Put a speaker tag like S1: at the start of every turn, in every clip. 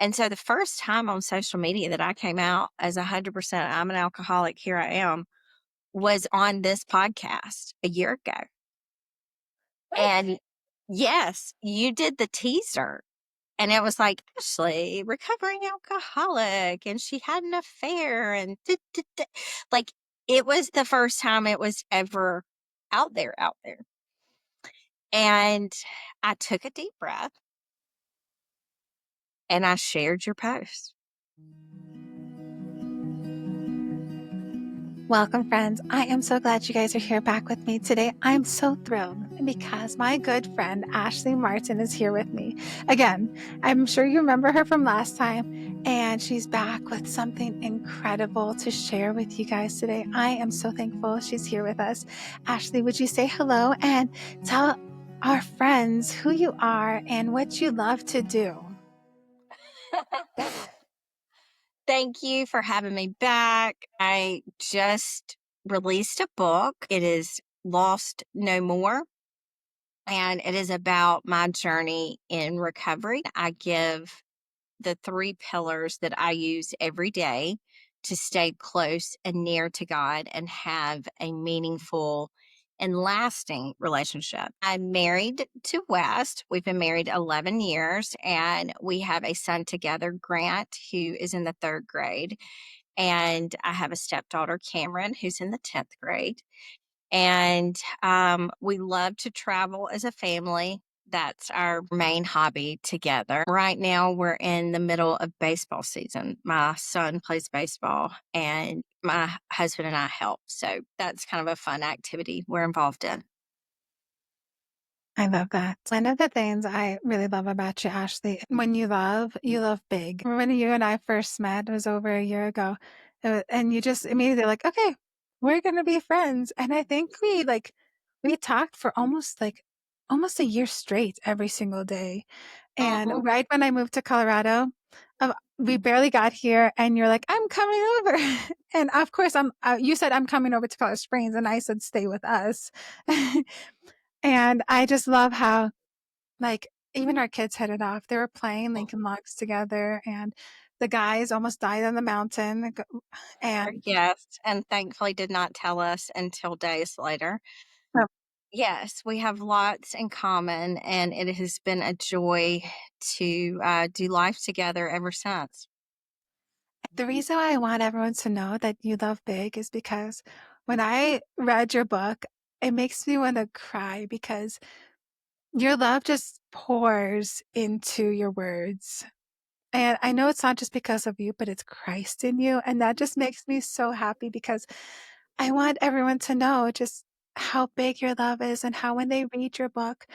S1: And so the first time on social media that I came out as 100%, I'm an alcoholic, here I am, was on this podcast a year ago.
S2: What?
S1: And yes, you did the teaser. And it was like, Ashley, recovering alcoholic, and she had an affair, and like it was the first time it was ever out there. And I took a deep breath and I shared your post.
S2: Welcome, friends. I am so glad you guys are here back with me today. I'm so thrilled because my good friend Ashley Martin is here with me. Again, I'm sure you remember her from last time, and she's back with something incredible to share with you guys today. I am so thankful she's here with us. Ashley, would you say hello and tell our friends who you are and what you love to do?
S1: Thank you for having me back. I just released a book. It is Lost No More, and it is about my journey in recovery. I give the three pillars that I use every day to stay close and near to God and have a meaningful and lasting relationship. I'm married to West. We've been married 11 years and we have a son together, Grant, who is in the third grade. And I have a stepdaughter, Cameron, who's in the 10th grade. And we love to travel as a family. That's our main hobby together. Right now, we're in the middle of baseball season. My son plays baseball, and my husband and I help. So that's kind of a fun activity we're involved in.
S2: I love that. One of the things I really love about you, Ashley, when you love big. When you and I first met, it was over a year ago, and you just immediately like, okay, we're gonna be friends. And I think we talked for almost a year straight every single day. And
S1: Mhm.
S2: right when I moved to Colorado, we barely got here, and you're like, I'm coming over. And of course, you said I'm coming over to Colorado Springs, and I said, stay with us. And I just love how, like, even our kids headed off. They were playing Lincoln Logs together, and the guys almost died on the mountain. And
S1: Yes, and thankfully did not tell us until days later. Yes, we have lots in common, and it has been a joy to do life together ever since.
S2: the reason why I want everyone to know that you love big is because when I read your book, it makes me want to cry because your love just pours into your words. And I know it's not just because of you, but it's Christ in you. And that just makes me so happy because I want everyone to know just how big your love is and how when they read your book,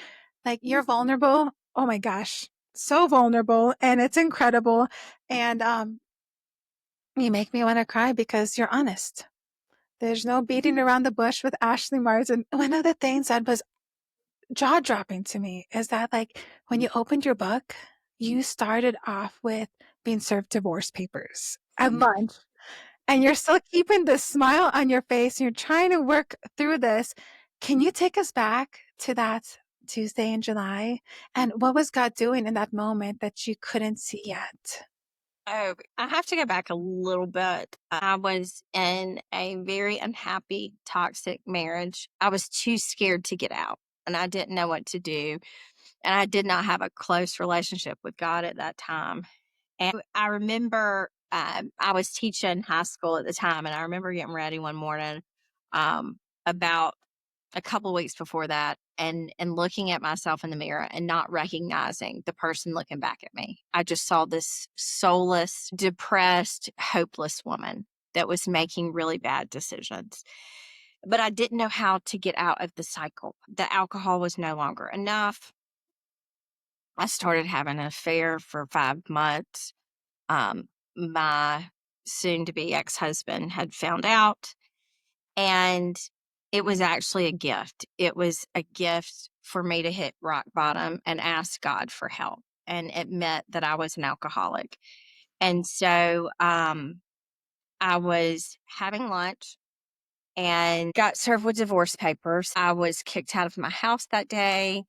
S2: like you're vulnerable. Oh my gosh, so vulnerable and it's incredible. And you make me want to cry because you're honest. There's no beating around the bush with Ashley Martin. One of the things that was jaw dropping to me is that, like, when you opened your book, you started off with being served divorce papers at lunch, and you're still keeping this smile on your face, and you're trying to work through this. Can you take us back to that Tuesday in July? And what was God doing in that moment that you couldn't see yet?
S1: Oh, I have to go back a little bit. I was in a very unhappy, toxic marriage. I was too scared to get out and I didn't know what to do. And I did not have a close relationship with God at that time. And I remember I was teaching high school at the time, and I remember getting ready one morning about a couple weeks before that and looking at myself in the mirror and not recognizing the person looking back at me. I just saw this soulless, depressed, hopeless woman that was making really bad decisions. But I didn't know how to get out of the cycle. The alcohol was no longer enough. I started having an affair for 5 months. My soon to be ex husband had found out, and it was actually a gift. It was a gift for me to hit rock bottom and ask God for help and admit that I was an alcoholic. And so I was having lunch and got served with divorce papers. I was kicked out of my house that day.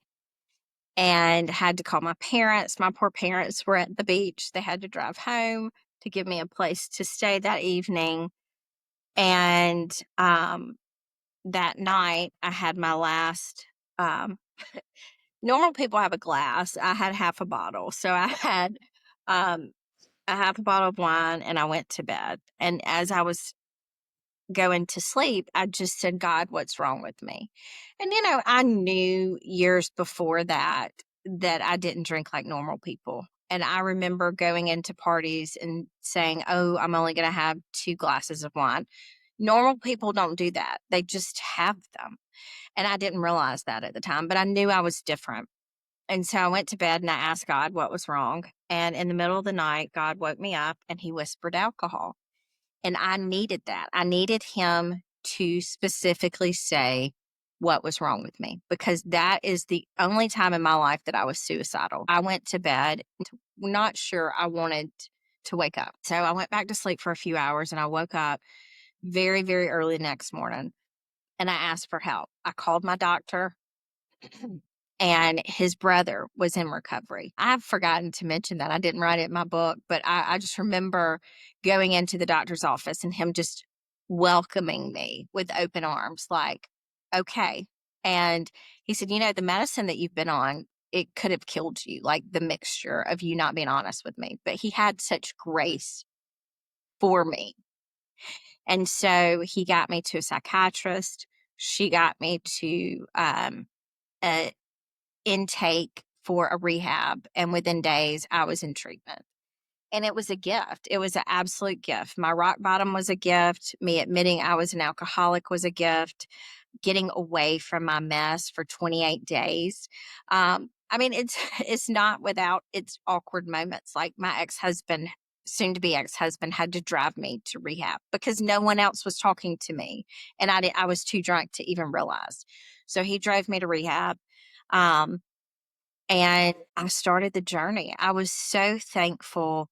S1: and had to call my parents. My poor parents were at the beach. They had to drive home to give me a place to stay that evening. And that night, I had my last. Normal people have a glass. I had half a bottle. So I had um, a half a bottle of wine and I went to bed. And as I was going to sleep, I just said, God, what's wrong with me? And, I knew years before that I didn't drink like normal people. And I remember going into parties and saying, oh, I'm only going to have 2 glasses of wine. Normal people don't do that. They just have them. And I didn't realize that at the time, but I knew I was different. And so I went to bed and I asked God what was wrong. And in the middle of the night, God woke me up and he whispered alcohol. And I needed that. I needed him to specifically say what was wrong with me because that is the only time in my life that I was suicidal. I went to bed not sure I wanted to wake up. So I went back to sleep for a few hours and I woke up very, very early the next morning and I asked for help. I called my doctor and his brother was in recovery. I've forgotten to mention that. I didn't write it in my book, but I just remember going into the doctor's office and him just welcoming me with open arms, like, okay. And he said, the medicine that you've been on, it could have killed you, like the mixture of you not being honest with me. But he had such grace for me. And so he got me to a psychiatrist. She got me to a intake for a rehab. And within days, I was in treatment. And it was a gift. It was an absolute gift. My rock bottom was a gift. Me admitting I was an alcoholic was a gift. Getting away from my mess for 28 days. I mean, it's it's not without its awkward moments. Like my ex-husband, soon to be ex-husband, had to drive me to rehab because no one else was talking to me, and I was too drunk to even realize. So he drove me to rehab. Um, and I started the journey. I was so thankful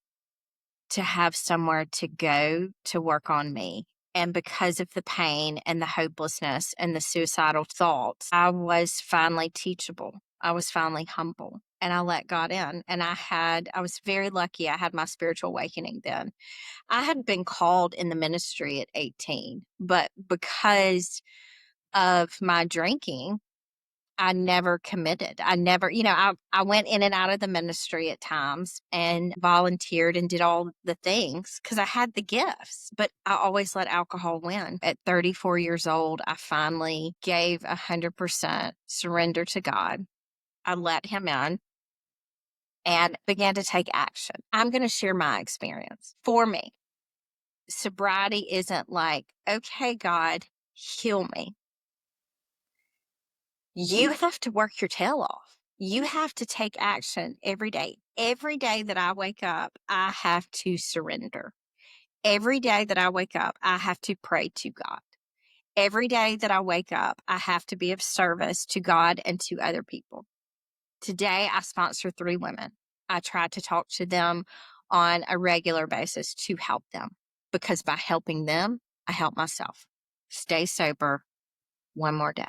S1: to have somewhere to go to work on me. And because of the pain and the hopelessness and the suicidal thoughts, I was finally teachable. I was finally humble and I let God in. And I was very lucky. I had my spiritual awakening then. I had been called in the ministry at 18, but because of my drinking, I never committed. I never, I went in and out of the ministry at times and volunteered and did all the things because I had the gifts, but I always let alcohol win. At 34 years old, I finally gave 100% surrender to God. I let him in and began to take action. I'm going to share my experience. For me, sobriety isn't like, okay, God, heal me. You have to work your tail off. You have to take action every day. Every day that I wake up, I have to surrender. Every day that I wake up, I have to pray to God. Every day that I wake up, I have to be of service to God and to other people. Today, I sponsor 3 women. I try to talk to them on a regular basis to help them because by helping them, I help myself. Stay sober one more day.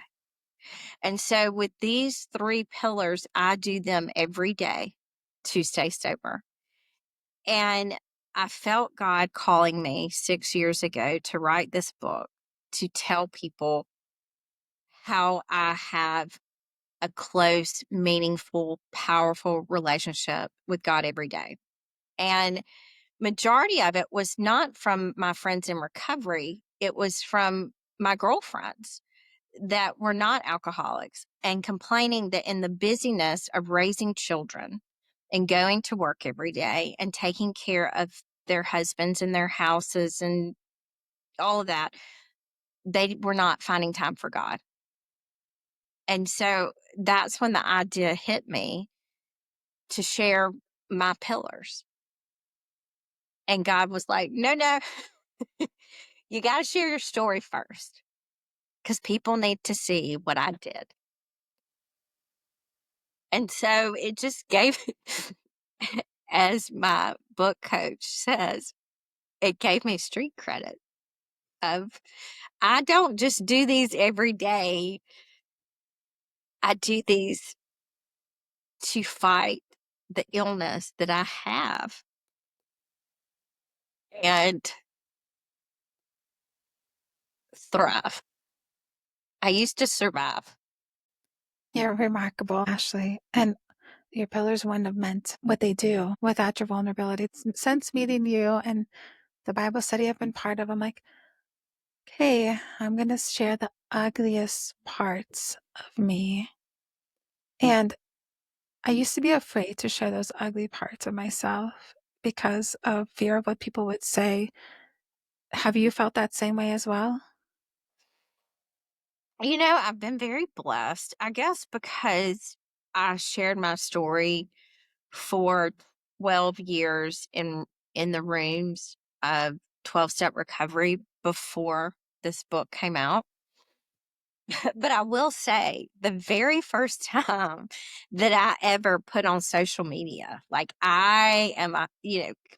S1: And so with these 3 pillars, I do them every day to stay sober. And I felt God calling me 6 years ago to write this book to tell people how I have a close, meaningful, powerful relationship with God every day. And majority of it was not from my friends in recovery, it was from my girlfriends that were not alcoholics and complaining that in the busyness of raising children and going to work every day and taking care of their husbands and their houses and all of that, they were not finding time for God. And so that's when the idea hit me to share my pillars. And God was like, no, no, you got to share your story first because people need to see what I did. And so it just gave, as my book coach says, it gave me street credit of I don't just do these every day. I do these to fight the illness that I have and thrive. I used to survive.
S2: You're remarkable, Ashley. And your pillars wouldn't have meant what they do without your vulnerability. Since meeting you and the Bible study I've been part of, I'm like, okay, I'm going to share the ugliest parts of me. And I used to be afraid to share those ugly parts of myself because of fear of what people would say. Have you felt that same way as well?
S1: I've been very blessed, I guess, because I shared my story for 12 years in the rooms of 12-step recovery before this book came out. But I will say the very first time that I ever put on social media, like I am,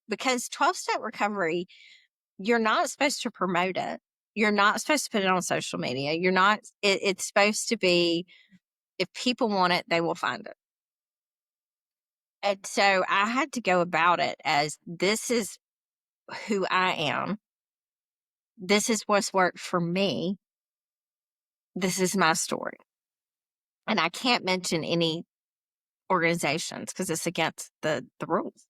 S1: because 12-step recovery, you're not supposed to promote it. You're not supposed to put it on social media. You're not, it's supposed to be, if people want it, they will find it. And so I had to go about it as this is who I am. This is what's worked for me. This is my story. And I can't mention any organizations because it's against the rules.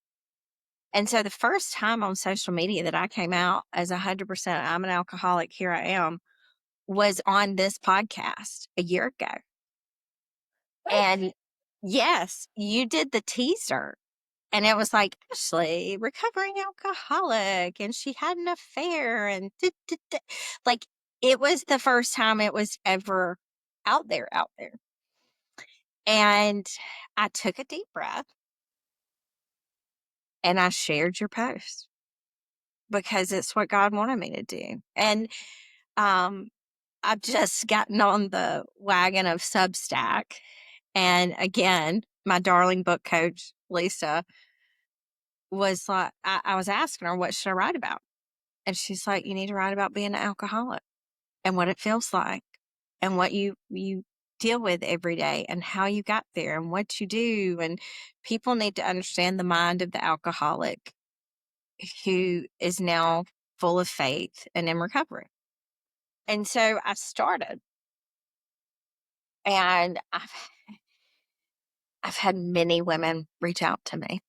S1: And so the first time on social media that I came out as 100%, I'm an alcoholic, here I am, was on this podcast a year ago.
S2: What?
S1: And yes, you did the teaser. And it was like, Ashley, recovering alcoholic, and she had an affair, and like it was the first time it was ever out there, out there. And I took a deep breath and I shared your post because it's what God wanted me to do. And um, I've just gotten on the wagon of Substack. And again, my darling book coach, Lisa, was like, I was asking her, what should I write about? And she's like, you need to write about being an alcoholic and what it feels like and what you deal with every day and how you got there and what you do. And people need to understand the mind of the alcoholic who is now full of faith and in recovery. And so I started, and I've had many women reach out to me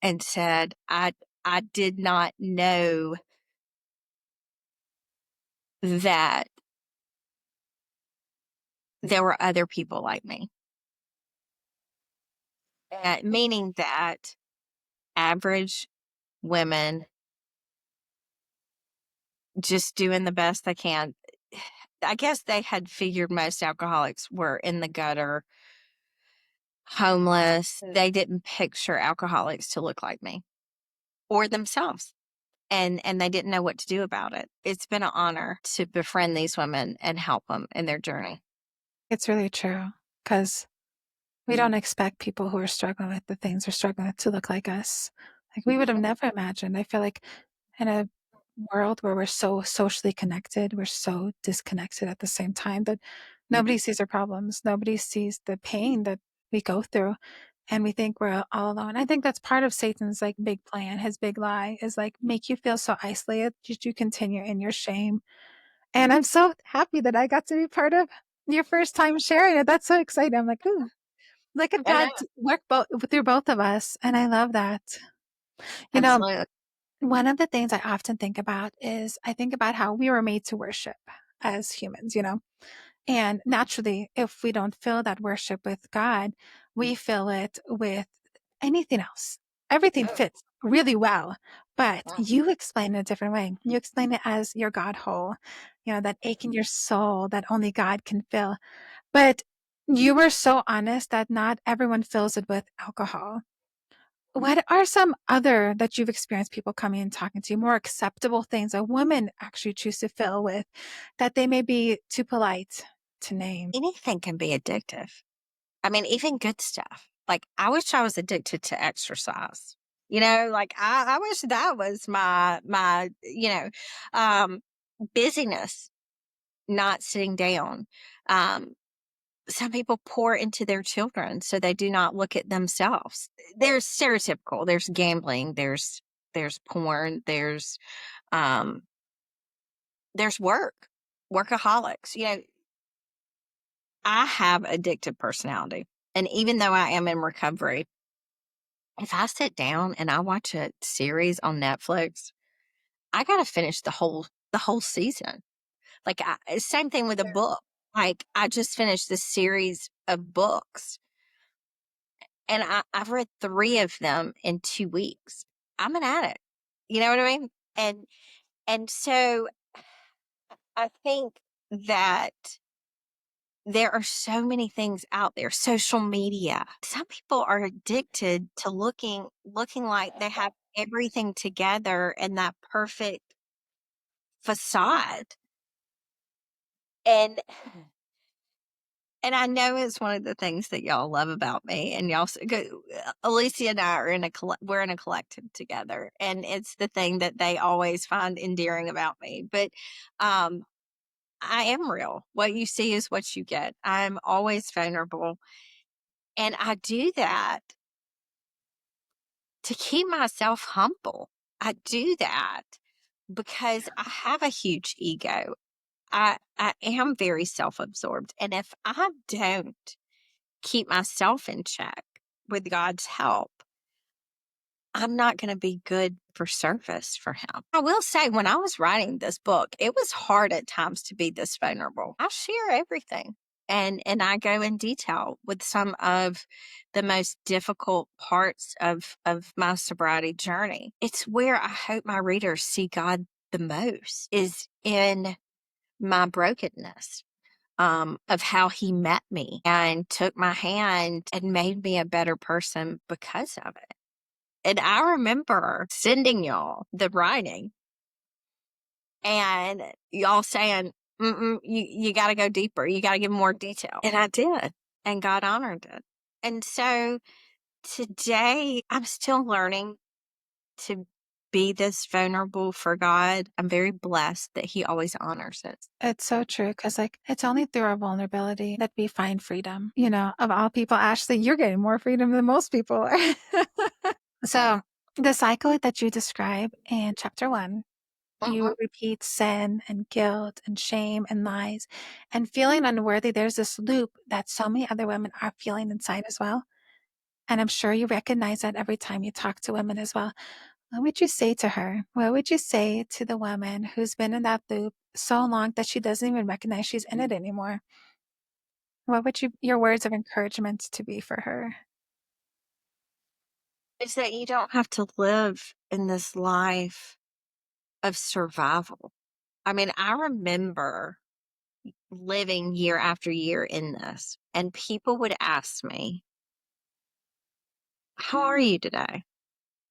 S1: and said, I did not know that there were other people like me. Meaning that average women just doing the best they can. I guess they had figured most alcoholics were in the gutter, homeless. They didn't picture alcoholics to look like me or themselves. And they didn't know what to do about it. It's been an honor to befriend these women and help them in their journey.
S2: It's really true because we don't expect people who are struggling with the things we're struggling with to look like us. Like we would have never imagined. I feel like in a world where we're so socially connected, we're so disconnected at the same time that nobody sees our problems. Nobody sees the pain that we go through. And we think we're all alone. I think that's part of Satan's like big plan. His big lie is like make you feel so isolated that you continue in your shame. And I'm so happy that I got to be part of your first time sharing it. That's so exciting. I'm like, ooh, look at
S1: I know.
S2: God work through both of us. And I love that. You know,
S1: Absolutely.
S2: one of the things I often think about is I think about how we were made to worship as humans, and naturally, if we don't feel that worship with God, we fill it with anything else. Everything fits really well, but you explain it a different way. You explain it as your God hole, that ache in your soul that only God can fill. But you were so honest that not everyone fills it with alcohol. What are some other that you've experienced people coming and talking to you, more acceptable things a woman actually choose to fill with that they may be too polite to name?
S1: Anything can be addictive. I mean, even good stuff. Like, I wish I was addicted to exercise. Like I wish that was my um busyness, not sitting down. Um some people pour into their children so they do not look at themselves. There's stereotypical, there's gambling, there's porn, um there's workaholics. I have addictive personality. And even though I am in recovery, if I sit down and I watch a series on Netflix, I got to finish the whole season. Like same thing with a book. Like I just finished this series of books and I've read 3 of them in 2 weeks. I'm an addict. You know what I mean? And so I think that there are so many things out there, social media. Some people are addicted to looking like they have everything together and that perfect facade. And and I know it's one of the things that y'all love about me, and Alicia and I are we're in a collective together, and it's the thing that they always find endearing about me. But um, I am real. What you see is what you get. I'm always vulnerable, and I do that to keep myself humble. I do that because I have a huge ego. I am very self-absorbed, and if I don't keep myself in check with God's help, I'm not going to be good for service for Him. I will say, when I was writing this book, it was hard at times to be this vulnerable. I share everything. And I go in detail with some of the most difficult parts of my sobriety journey. It's where I hope my readers see God the most, is in my brokenness, of how He met me and took my hand and made me a better person because of it. And I remember sending y'all the writing and y'all saying, you got to go deeper. You got to give more detail. And I did. And God honored it. And so today I'm still learning to be this vulnerable for God. I'm very blessed that He always honors it.
S2: It's so true because, like, it's only through our vulnerability that we find freedom. You know, of all people, Ashley, you're getting more freedom than most people are. So, the cycle that you describe in chapter 1,
S1: Mhm.
S2: you repeat sin and guilt and shame and lies and feeling unworthy. There's this loop that so many other women are feeling inside as well. And I'm sure you recognize that every time you talk to women as well. What would you say to her? What would you say to the woman who's been in that loop so long that she doesn't even recognize she's in it anymore? What would your words of encouragement to be for her?
S1: Is that you don't have to live in this life of survival. I mean, I remember living year after year in this, and people would ask me, "How are you today?"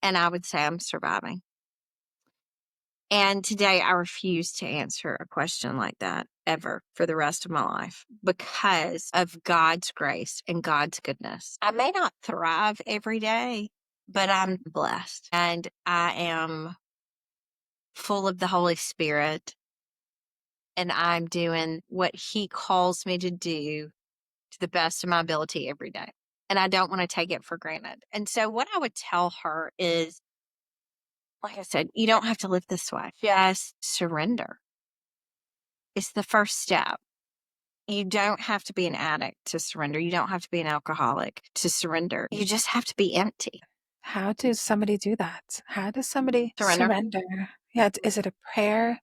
S1: And I would say, "I'm surviving." And today I refuse to answer a question like that ever for the rest of my life because of God's grace and God's goodness. I may not thrive every day, but I'm blessed and I am full of the Holy Spirit, and I'm doing what He calls me to do to the best of my ability every day. And I don't want to take it for granted. And so, what I would tell her is, like I said, you don't have to live this way. Just surrender. It's the first step. You don't have to be an addict to surrender. You don't have to be an alcoholic to surrender. You just have to be empty.
S2: How does somebody do that? How does somebody
S1: Surrender.
S2: surrender? Yeah, is it a prayer?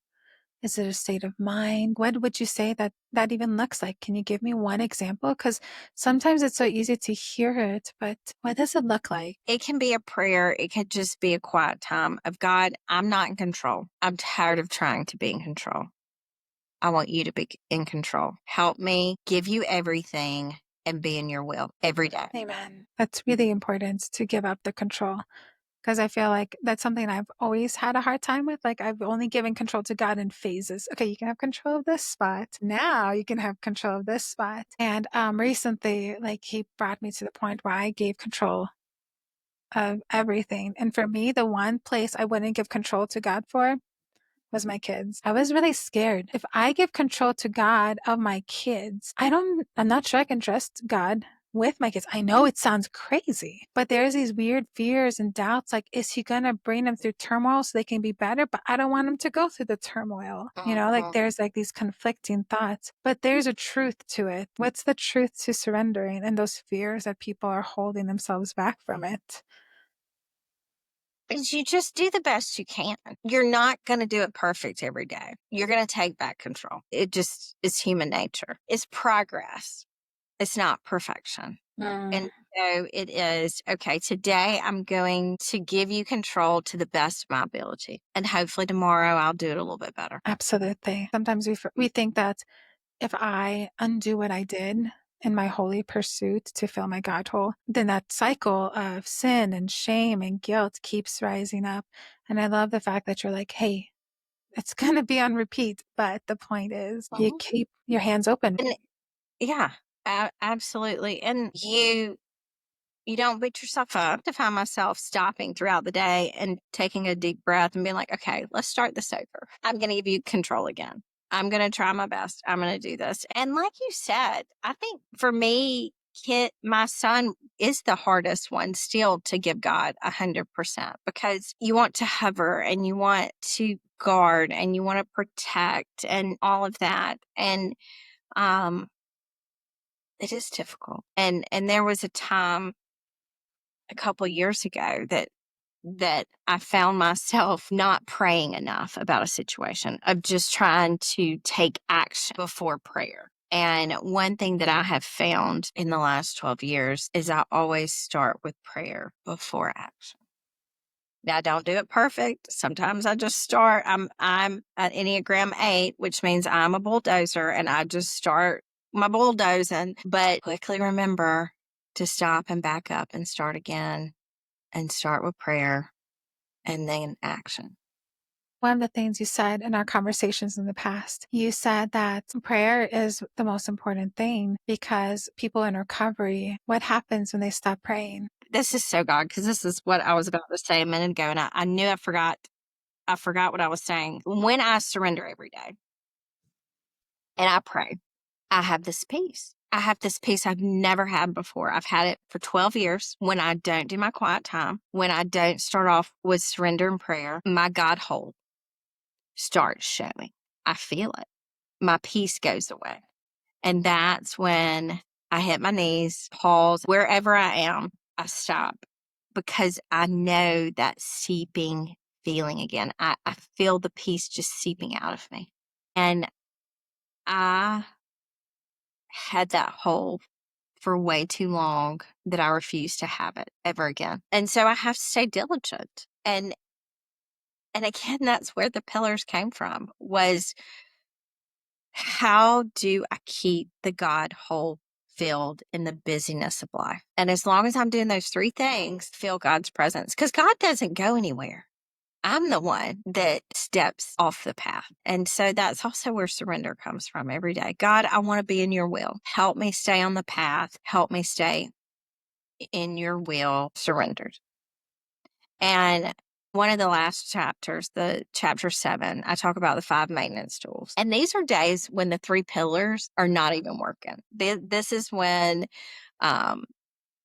S2: Is it a state of mind? What would you say that even looks like? Can you give me one example? Because sometimes it's so easy to hear it, but what does it look like?
S1: It can be a prayer. It could just be a quiet time of, God, I'm not in control. I'm tired of trying to be in control. I want you to be in control. Help me give you everything and be in your will every day.
S2: Amen. That's really important to give up the control because I feel like that's something I've always had a hard time with. Like I've only given control to God in phases. Okay, you can have control of this spot. Now you can have control of this spot. And recently, like He brought me to the point where I gave control of everything. And for me, the one place I wouldn't give control to God for was my kids. I was really scared. If I give control to God of my kids, I'm not sure I can trust God with my kids. I know it sounds crazy, but there's these weird fears and doubts like, is he going to bring them through turmoil so they can be better? But I don't want them to go through the turmoil. Like
S1: Mhm.
S2: there's like these conflicting thoughts, but there's a truth to it. What's the truth to surrendering and those fears that people are holding themselves back from it?
S1: Is you just do the best you can. You're not going to do it perfect every day. You're going to take back control. It just is human nature. It's progress. It's not perfection.
S2: Mm.
S1: And so it is, okay, today I'm going to give you control to the best of my ability. And hopefully tomorrow I'll do it a little bit better.
S2: Absolutely. Sometimes we think that if I undo what I did in my holy pursuit to fill my God hole, then that cycle of sin and shame and guilt keeps rising up. And I love the fact that you're like, hey, it's going to be on repeat. But the point is, you
S1: Mhm.
S2: keep your hands open.
S1: And yeah, absolutely. And you don't beat yourself up. To find myself stopping throughout the day and taking a deep breath and being like, okay, let's start this over. I'm going to give you control again. I'm going to try my best. I'm going to do this. And like you said, I think for me, my son is the hardest one still to give God 100% because you want to hover and you want to guard and you want to protect and all of that. And, it is difficult. And there was a time a couple years ago that I found myself not praying enough about a situation, of just trying to take action before prayer. And one thing that I have found in the last 12 years is I always start with prayer before action. Now I don't do it perfect. Sometimes I just start. I'm an Enneagram 8, which means I'm a bulldozer and I just start my bulldozing, but quickly remember to stop and back up and start again and start with prayer and then action.
S2: One of the things you said in our conversations in the past, you said that prayer is the most important thing because people in recovery, what happens when they stop praying?
S1: This is so God, because this is what I was about to say a minute ago, and I knew I forgot. I forgot what I was saying. When I surrender every day and I pray, I have this peace. I have this peace I've never had before. I've had it for 12 years. When I don't do my quiet time, when I don't start off with surrender and prayer, my God hold starts showing. I feel it. My peace goes away. And that's when I hit my knees, pause, wherever I am, I stop because I know that seeping feeling again. I feel the peace just seeping out of me. And I had that hole for way too long that I refuse to have it ever again. And so I have to stay diligent. And again, that's where the pillars came from, was how do I keep the God hole filled in the busyness of life? And as long as I'm doing those three things, feel God's presence, because God doesn't go anywhere. I'm the one that steps off the path. And so that's also where surrender comes from every day. God, I want to be in your will. Help me stay on the path. Help me stay in your will, surrendered. And one of the last chapters, the chapter 7, I talk about the 5 maintenance tools. And these are days when the 3 pillars are not even working. This is when, um,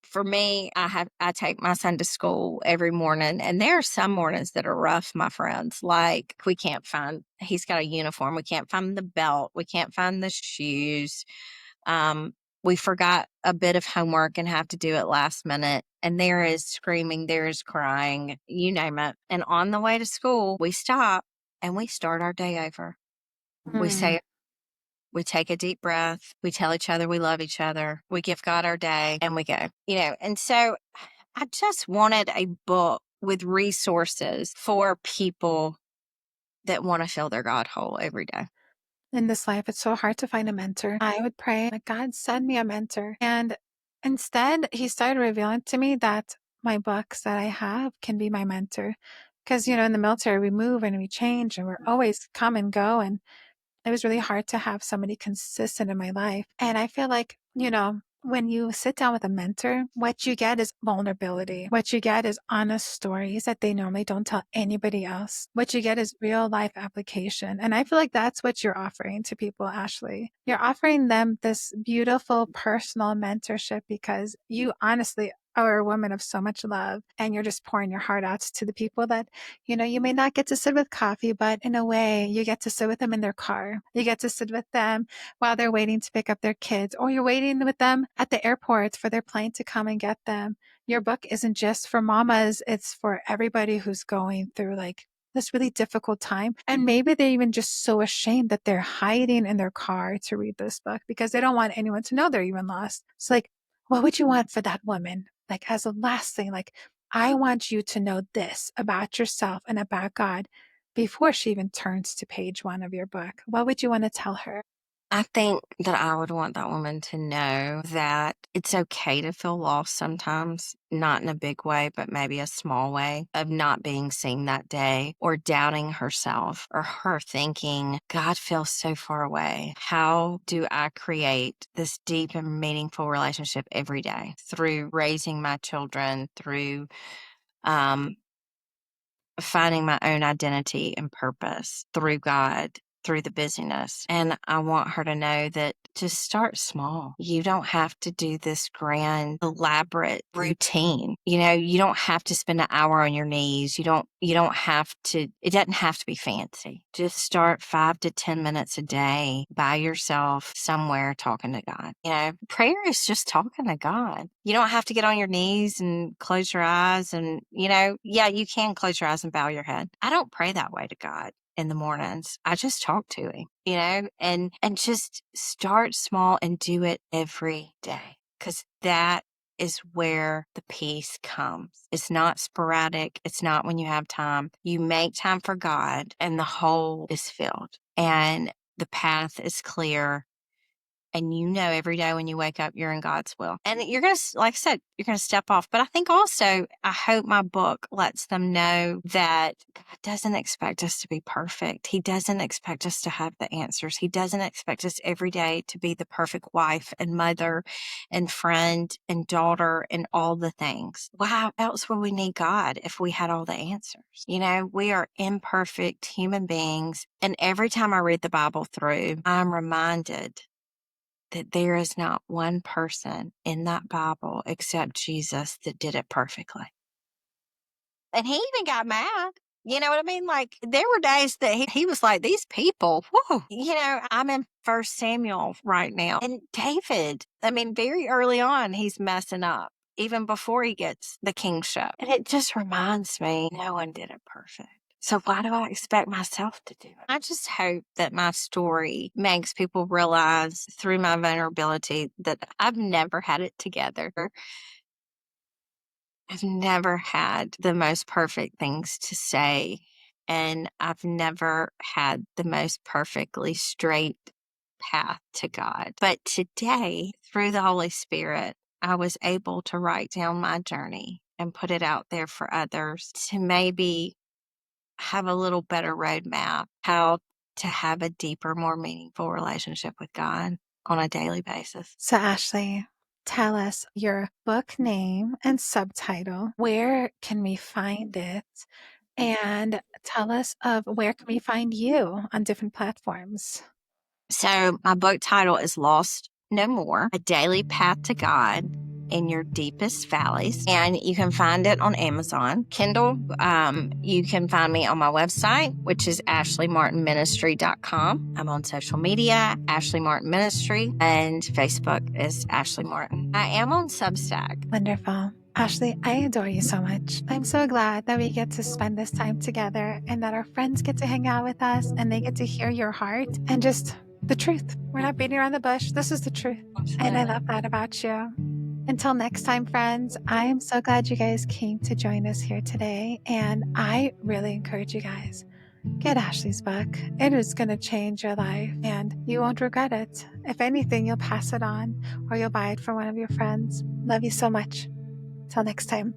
S1: for me, I take my son to school every morning, and there are some mornings that are rough, my friends. Like we can't find, he's got a uniform. We can't find the belt. We can't find the shoes. Um, we forgot a bit of homework and have to do it last minute. And there is screaming, there is crying, you name it. And on the way to school, we stop and we start our day over. We
S2: Mm.
S1: say, we take a deep breath. We tell each other we love each other. We give God our day and we go, And so I just wanted a book with resources for people that want to fill their God hole every day.
S2: In this life, it's so hard to find a mentor. I would pray, like, God, send me a mentor. And instead, he started revealing to me that my books that I have can be my mentor. Because, in the military, we move and we change and we're always come and go. And it was really hard to have somebody consistent in my life. And I feel like, when you sit down with a mentor, what you get is vulnerability. What you get is honest stories that they normally don't tell anybody else. What you get is real life application. And I feel like that's what you're offering to people, Ashley. You're offering them this beautiful personal mentorship because you honestly are a woman of so much love and you're just pouring your heart out to the people that, you may not get to sit with coffee, but in a way you get to sit with them in their car. You get to sit with them while they're waiting to pick up their kids, or you're waiting with them at the airport for their plane to come and get them. Your book isn't just for mamas, it's for everybody who's going through like this really difficult time. And maybe they're even just so ashamed that they're hiding in their car to read this book because they don't want anyone to know they're even lost. It's like, what would you want for that woman? Like, as a last thing, like, I want you to know this about yourself and about God before she even turns to page 1 of your book. What would you want to tell her?
S1: I think that I would want that woman to know that it's okay to feel lost sometimes, not in a big way, but maybe a small way of not being seen that day or doubting herself or her thinking, God feels so far away. How do I create this deep and meaningful relationship every day through raising my children, through finding my own identity and purpose through God, through the busyness. And I want her to know that just start small. You don't have to do this grand, elaborate routine. You don't have to spend an hour on your knees. You don't have to, it doesn't have to be fancy. Just start 5 to 10 minutes a day by yourself somewhere talking to God. Prayer is just talking to God. You don't have to get on your knees and close your eyes and, yeah, you can close your eyes and bow your head. I don't pray that way to God in the mornings. I just talk to him, and just start small and do it every day, because that is where the peace comes. It's not sporadic. It's not when you have time. You make time for God and the hole is filled and the path is clear. And every day when you wake up, you're in God's will. And you're going to, like I said, you're going to step off. But I think also, I hope my book lets them know that God doesn't expect us to be perfect. He doesn't expect us to have the answers. He doesn't expect us every day to be the perfect wife and mother and friend and daughter and all the things. Why else would we need God if we had all the answers? We are imperfect human beings. And every time I read the Bible through, I'm reminded that there is not one person in that Bible except Jesus that did it perfectly. And he even got mad. You know what I mean? Like, there were days that he was like, these people, whoa. I'm in 1 Samuel right now. And David, very early on, he's messing up, even before he gets the kingship. And it just reminds me, no one did it perfect. So why do I expect myself to do it? I just hope that my story makes people realize through my vulnerability that I've never had it together. I've never had the most perfect things to say, and I've never had the most perfectly straight path to God. But today, through the Holy Spirit, I was able to write down my journey and put it out there for others to maybe have a little better roadmap, how to have a deeper, more meaningful relationship with God on a daily basis.
S2: So, Ashley, tell us your book name and subtitle. Where can we find it? And tell us of where can we find you on different platforms?
S1: So my book title is Lost No More, A Daily Path to God in Your Deepest Valleys. And you can find it on Amazon. Kindle, you can find me on my website, which is ashleymartinministry.com. I'm on social media, Ashley Martin Ministry, and Facebook is Ashley Martin. I am on Substack.
S2: Wonderful. Ashley, I adore you so much. I'm so glad that we get to spend this time together and that our friends get to hang out with us and they get to hear your heart and just the truth. We're not beating around the bush. This is the truth. And I love that about you. Until next time, friends, I am so glad you guys came to join us here today. And I really encourage you guys, get Ashley's book. It is going to change your life and you won't regret it. If anything, you'll pass it on or you'll buy it for one of your friends. Love you so much. Till next time.